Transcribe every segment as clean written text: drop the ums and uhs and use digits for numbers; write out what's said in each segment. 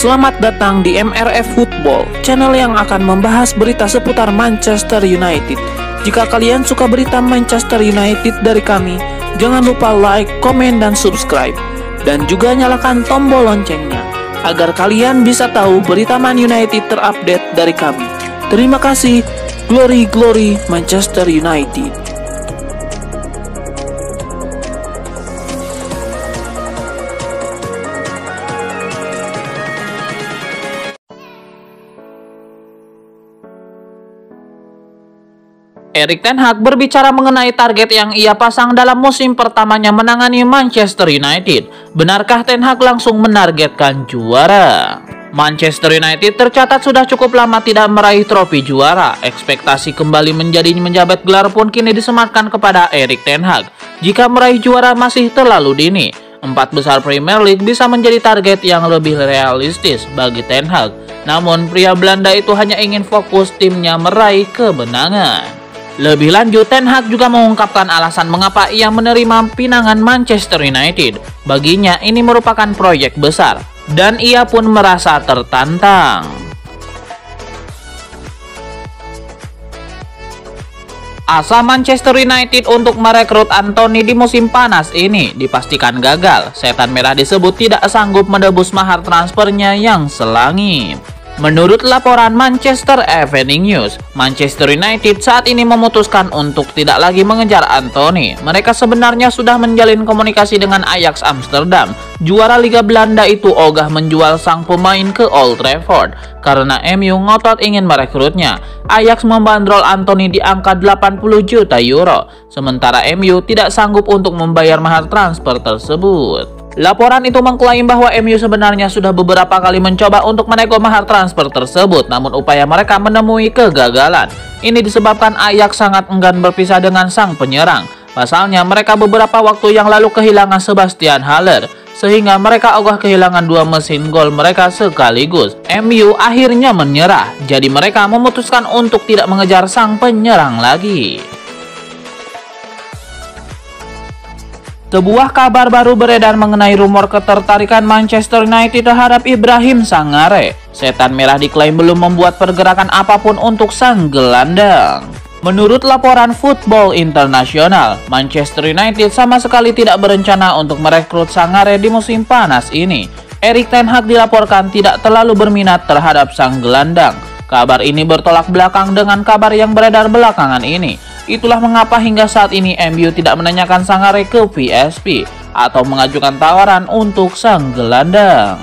Selamat datang di MRF Football, channel yang akan membahas berita seputar Manchester United. Jika kalian suka berita Manchester United dari kami, jangan lupa like, komen, dan subscribe. Dan juga nyalakan tombol loncengnya, agar kalian bisa tahu berita Man United terupdate dari kami. Terima kasih, Glory Glory Manchester United. Erik ten Hag berbicara mengenai target yang ia pasang dalam musim pertamanya menangani Manchester United. Benarkah Ten Hag langsung menargetkan juara? Manchester United tercatat sudah cukup lama tidak meraih trofi juara. Ekspektasi kembali menjabat gelar pun kini disematkan kepada Erik ten Hag. Jika meraih juara masih terlalu dini, 4 besar Premier League bisa menjadi target yang lebih realistis bagi Ten Hag. Namun pria Belanda itu hanya ingin fokus timnya meraih kemenangan. Lebih lanjut, Ten Hag juga mengungkapkan alasan mengapa ia menerima pinangan Manchester United. Baginya ini merupakan proyek besar, dan ia pun merasa tertantang. Asa Manchester United untuk merekrut Anthony di musim panas ini dipastikan gagal. Setan Merah disebut tidak sanggup menebus mahar transfernya yang selangit. Menurut laporan Manchester Evening News, Manchester United saat ini memutuskan untuk tidak lagi mengejar Anthony. Mereka sebenarnya sudah menjalin komunikasi dengan Ajax Amsterdam. Juara Liga Belanda itu ogah menjual sang pemain ke Old Trafford karena MU ngotot ingin merekrutnya. Ajax membandrol Anthony di angka 80 juta euro, sementara MU tidak sanggup untuk membayar mahar transfer tersebut. Laporan itu mengklaim bahwa MU sebenarnya sudah beberapa kali mencoba untuk menego mahar transfer tersebut, namun upaya mereka menemui kegagalan. Ini disebabkan Ajax sangat enggan berpisah dengan sang penyerang. Pasalnya mereka beberapa waktu yang lalu kehilangan Sebastian Haller, sehingga mereka ogah kehilangan 2 mesin gol mereka sekaligus. MU akhirnya menyerah, jadi mereka memutuskan untuk tidak mengejar sang penyerang lagi. Sebuah kabar baru beredar mengenai rumor ketertarikan Manchester United terhadap Ibrahim Sangare. Setan Merah diklaim belum membuat pergerakan apapun untuk sang gelandang. Menurut laporan Football International, Manchester United sama sekali tidak berencana untuk merekrut Sangare di musim panas ini. Erik ten Hag dilaporkan tidak terlalu berminat terhadap sang gelandang. Kabar ini bertolak belakang dengan kabar yang beredar belakangan ini. Itulah mengapa hingga saat ini MU tidak menanyakan Sangare ke PSV atau mengajukan tawaran untuk sang gelandang.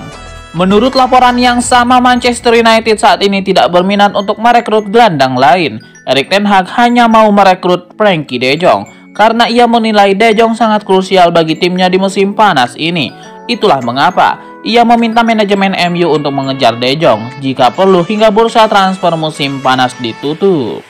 Menurut laporan yang sama, Manchester United saat ini tidak berminat untuk merekrut gelandang lain. Erik ten Hag hanya mau merekrut Frenkie de Jong karena ia menilai De Jong sangat krusial bagi timnya di musim panas ini. Itulah mengapa ia meminta manajemen MU untuk mengejar De Jong jika perlu hingga bursa transfer musim panas ditutup.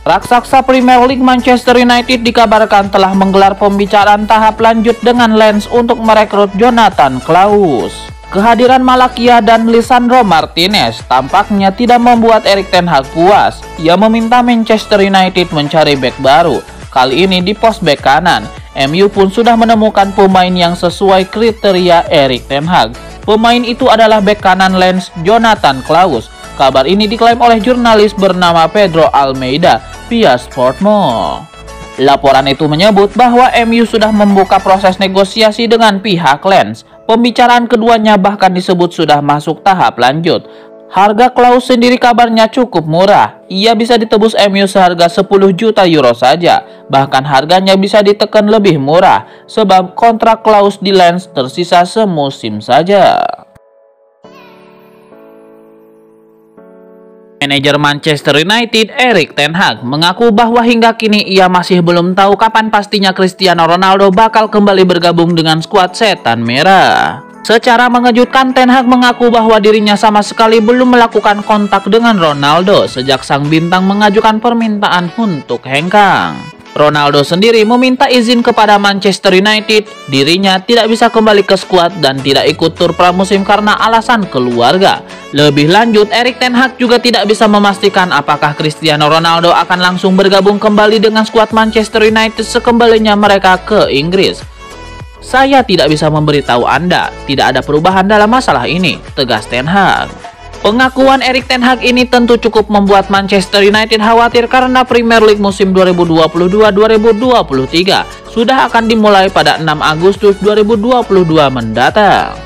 Raksasa Premier League Manchester United dikabarkan telah menggelar pembicaraan tahap lanjut dengan Lens untuk merekrut Jonathan Klaus. Kehadiran Malakia dan Lisandro Martinez tampaknya tidak membuat Erik ten Hag puas. Ia meminta Manchester United mencari bek baru, kali ini di pos bek kanan. MU pun sudah menemukan pemain yang sesuai kriteria Erik ten Hag. Pemain itu adalah bek kanan Lens Jonathan Klaus. Kabar ini diklaim oleh jurnalis bernama Pedro Almeida via Sportmo. Laporan itu menyebut bahwa MU sudah membuka proses negosiasi dengan pihak Lens. Pembicaraan keduanya bahkan disebut sudah masuk tahap lanjut. Harga Klaus sendiri kabarnya cukup murah. Ia bisa ditebus MU seharga 10 juta euro saja. Bahkan harganya bisa ditekan lebih murah sebab kontrak Klaus di Lens tersisa semusim saja. Manajer Manchester United Erik ten Hag mengaku bahwa hingga kini ia masih belum tahu kapan pastinya Cristiano Ronaldo bakal kembali bergabung dengan skuad Setan Merah. Secara mengejutkan, Ten Hag mengaku bahwa dirinya sama sekali belum melakukan kontak dengan Ronaldo sejak sang bintang mengajukan permintaan untuk hengkang. Ronaldo sendiri meminta izin kepada Manchester United, dirinya tidak bisa kembali ke skuad dan tidak ikut tur pramusim karena alasan keluarga. Lebih lanjut, Erik ten Hag juga tidak bisa memastikan apakah Cristiano Ronaldo akan langsung bergabung kembali dengan skuad Manchester United sekembalinya mereka ke Inggris. Saya tidak bisa memberitahu Anda, tidak ada perubahan dalam masalah ini, tegas Ten Hag. Pengakuan Erik Ten Hag ini tentu cukup membuat Manchester United khawatir karena Premier League musim 2022-2023 sudah akan dimulai pada 6 Agustus 2022 mendatang.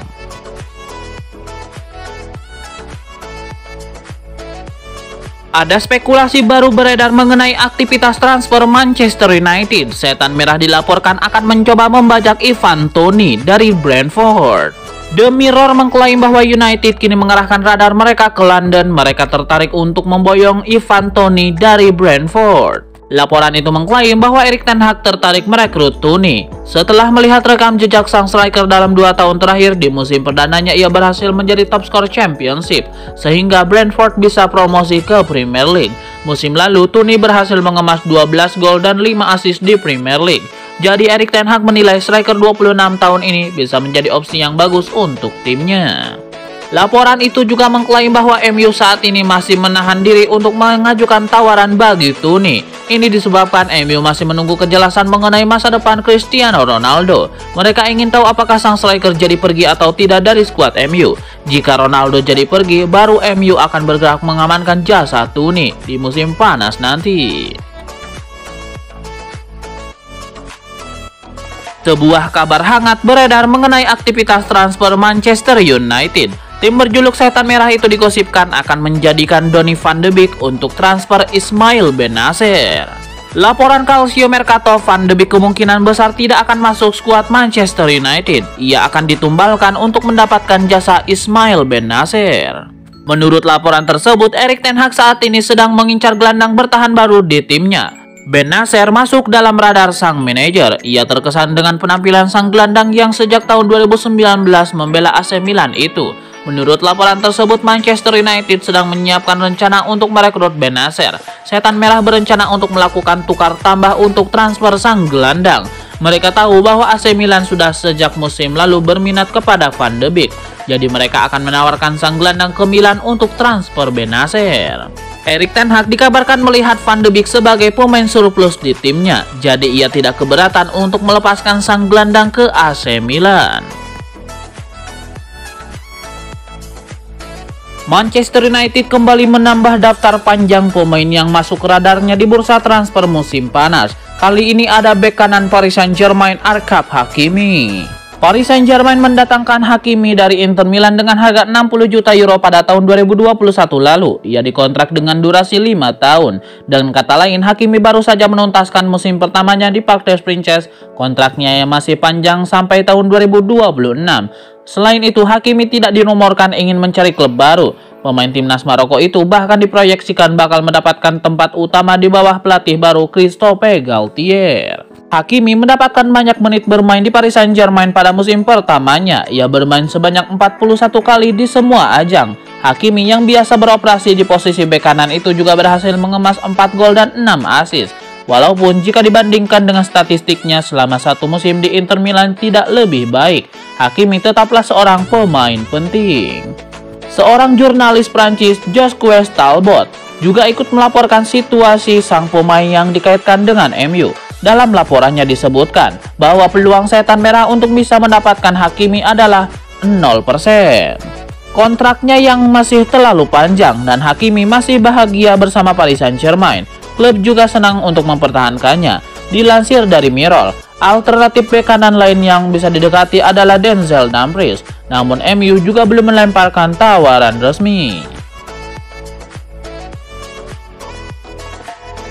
Ada spekulasi baru beredar mengenai aktivitas transfer Manchester United. Setan Merah dilaporkan akan mencoba membajak Ivan Toney dari Brentford. The Mirror mengklaim bahwa United kini mengarahkan radar mereka ke London. Mereka tertarik untuk memboyong Ivan Toney dari Brentford. Laporan itu mengklaim bahwa Erik Ten Hag tertarik merekrut Toney. Setelah melihat rekam jejak sang striker dalam 2 tahun terakhir, di musim perdananya ia berhasil menjadi top skor Championship, sehingga Brentford bisa promosi ke Premier League. Musim lalu, Toney berhasil mengemas 12 gol dan 5 assist di Premier League. Jadi Erik Ten Hag menilai striker 26 tahun ini bisa menjadi opsi yang bagus untuk timnya. Laporan itu juga mengklaim bahwa MU saat ini masih menahan diri untuk mengajukan tawaran bagi Toney. Ini disebabkan MU masih menunggu kejelasan mengenai masa depan Cristiano Ronaldo. Mereka ingin tahu apakah sang striker jadi pergi atau tidak dari skuad MU. Jika Ronaldo jadi pergi, baru MU akan bergerak mengamankan jasa Toney di musim panas nanti. Sebuah kabar hangat beredar mengenai aktivitas transfer Manchester United. Tim berjuluk Setan Merah itu digosipkan akan menjadikan Donny van de Beek untuk transfer Ismail Bennacer. Laporan Calcio Mercato, Van de Beek kemungkinan besar tidak akan masuk skuad Manchester United. Ia akan ditumbalkan untuk mendapatkan jasa Ismail Bennacer. Menurut laporan tersebut, Erik Ten Hag saat ini sedang mengincar gelandang bertahan baru di timnya. Bennacer masuk dalam radar sang manajer. Ia terkesan dengan penampilan sang gelandang yang sejak tahun 2019 membela AC Milan itu. Menurut laporan tersebut, Manchester United sedang menyiapkan rencana untuk merekrut Bennacer. Setan Merah berencana untuk melakukan tukar tambah untuk transfer sang gelandang. Mereka tahu bahwa AC Milan sudah sejak musim lalu berminat kepada Van de Beek. Jadi mereka akan menawarkan sang gelandang ke Milan untuk transfer Bennacer. Erik Ten Hag dikabarkan melihat Van de Beek sebagai pemain surplus di timnya. Jadi ia tidak keberatan untuk melepaskan sang gelandang ke AC Milan. Manchester United kembali menambah daftar panjang pemain yang masuk radarnya di bursa transfer musim panas. Kali ini ada bek kanan Paris Saint-Germain Achraf Hakimi. Paris Saint-Germain mendatangkan Hakimi dari Inter Milan dengan harga 60 juta euro pada tahun 2021 lalu. Ia dikontrak dengan durasi 5 tahun. Dengan kata lain, Hakimi baru saja menuntaskan musim pertamanya di Parc des Princes. Kontraknya yang masih panjang sampai tahun 2026. Selain itu, Hakimi tidak dinomorkan ingin mencari klub baru. Pemain timnas Maroko itu bahkan diproyeksikan bakal mendapatkan tempat utama di bawah pelatih baru Christophe Galtier. Hakimi mendapatkan banyak menit bermain di Paris Saint-Germain pada musim pertamanya. Ia bermain sebanyak 41 kali di semua ajang. Hakimi yang biasa beroperasi di posisi bek kanan itu juga berhasil mengemas 4 gol dan 6 assist. Walaupun jika dibandingkan dengan statistiknya selama satu musim di Inter Milan tidak lebih baik, Hakimi tetaplah seorang pemain penting. Seorang jurnalis Prancis, Jacques Talbot, juga ikut melaporkan situasi sang pemain yang dikaitkan dengan MU. Dalam laporannya disebutkan bahwa peluang Setan Merah untuk bisa mendapatkan Hakimi adalah 0%. Kontraknya yang masih terlalu panjang dan Hakimi masih bahagia bersama Paris Saint-Germain. Klub juga senang untuk mempertahankannya. Dilansir dari Mirror, alternatif bek kanan lain yang bisa didekati adalah Denzel Dumfries. Namun MU juga belum melemparkan tawaran resmi.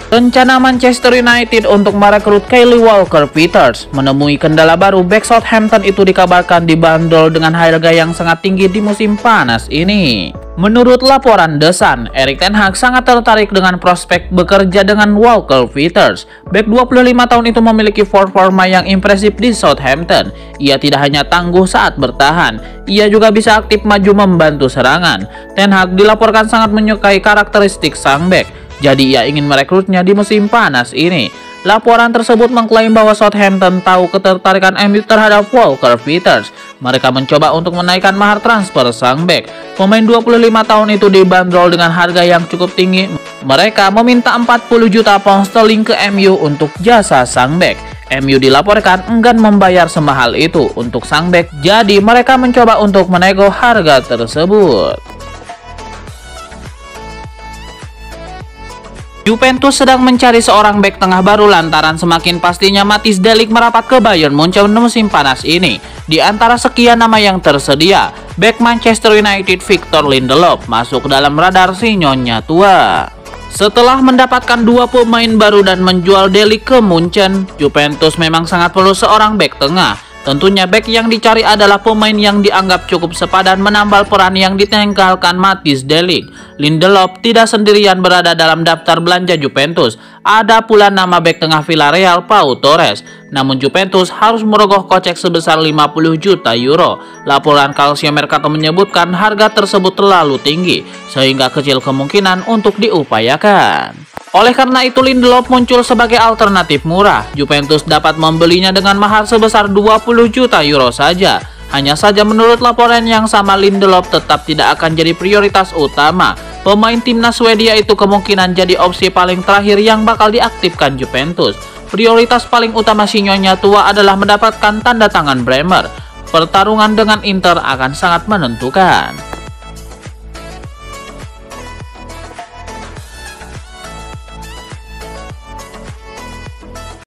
Rencana Manchester United untuk merekrut Kyle Walker-Peters menemui kendala baru. Bek Southampton itu dikabarkan dibanderol dengan harga yang sangat tinggi di musim panas ini. Menurut laporan The Sun, Erik Ten Hag sangat tertarik dengan prospek bekerja dengan Walker-Peters. Bek 25 tahun itu memiliki performa yang impresif di Southampton. Ia tidak hanya tangguh saat bertahan, ia juga bisa aktif maju membantu serangan. Ten Hag dilaporkan sangat menyukai karakteristik sang bek. Jadi ia ingin merekrutnya di musim panas ini. Laporan tersebut mengklaim bahwa Southampton tahu ketertarikan MU terhadap Walker-Peters. Mereka mencoba untuk menaikkan mahar transfer sang bek. Pemain 25 tahun itu dibanderol dengan harga yang cukup tinggi. Mereka meminta 40 juta pound sterling ke MU untuk jasa sang bek. MU dilaporkan enggan membayar semahal itu untuk sang bek, jadi mereka mencoba untuk menego harga tersebut. Juventus sedang mencari seorang bek tengah baru lantaran semakin pastinya Matthijs de Ligt merapat ke Bayern Munchen musim panas ini. Di antara sekian nama yang tersedia, bek Manchester United Victor Lindelof masuk dalam radar si nyonya tua. Setelah mendapatkan 2 pemain baru dan menjual de Ligt ke Munchen, Juventus memang sangat perlu seorang bek tengah. Tentunya bek yang dicari adalah pemain yang dianggap cukup sepadan menambal peran yang ditinggalkan Matthijs de Ligt. Lindelof tidak sendirian berada dalam daftar belanja Juventus. Ada pula nama bek tengah Villarreal Pau Torres. Namun Juventus harus merogoh kocek sebesar 50 juta euro. Laporan Calcio Mercato menyebutkan harga tersebut terlalu tinggi, sehingga kecil kemungkinan untuk diupayakan. Oleh karena itu Lindelof muncul sebagai alternatif murah. Juventus dapat membelinya dengan mahar sebesar 20 juta euro saja. Hanya saja menurut laporan yang sama, Lindelof tetap tidak akan jadi prioritas utama. Pemain timnas Swedia itu kemungkinan jadi opsi paling terakhir yang bakal diaktifkan Juventus. Prioritas paling utama si nyonya tua adalah mendapatkan tanda tangan Bremer. Pertarungan dengan Inter akan sangat menentukan.